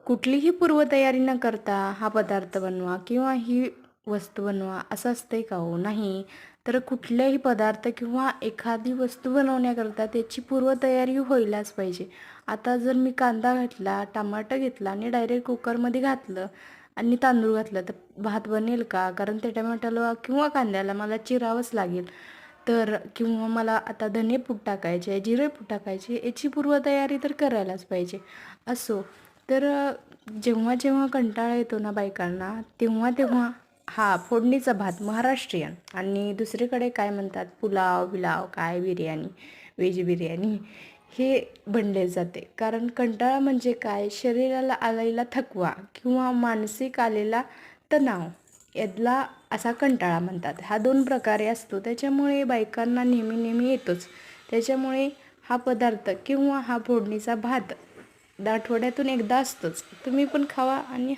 कुठलीही पूर्वतयारी न करता हा पदार्थ बनवा किंवा ही वस्तू बनवा असं असतंय का हो? नाही. तर कुठल्याही पदार्थ किंवा एखादी वस्तू बनवण्याकरता त्याची पूर्वतयारी व्हायलाच पाहिजे. आता जर मी कांदा घातला, टमाटर घेतला आणि डायरेक्ट कुकरमध्ये घातलं आणि तांदूळ घातलं तर भात बनेल का? कारण त्या टमाट्याला किंवा कांद्याला मला चिरावंच लागेल. तर किंवा मला आता धनेपूड टाकायचे आहे, जिरेपूड टाकायची याची पूर्वतयारी तर करायलाच पाहिजे. असो तर जेव्हा जेव्हा कंटाळा येतो ना बायकांना, तेव्हा तेव्हा हा फोडणीचा भात महाराष्ट्रीयन आणि दुसरीकडे काय म्हणतात पुलाव-बिलाव, काय बिर्याणी, व्हेज बिर्याणी हे बनले जाते. कारण कंटाळा म्हणजे काय, शरीराला आलेला थकवा किंवा मानसिक आलेला तणाव यातला असा कंटाळा म्हणतात. हा 2 प्रकारे असतो. त्याच्यामुळे बायकांना नेहमी नेहमी येतोच. त्याच्यामुळे हा पदार्थ किंवा हा फोडणीचा भात आठवड्यातून एकदा असतोच. तुम्ही पण खावा आणि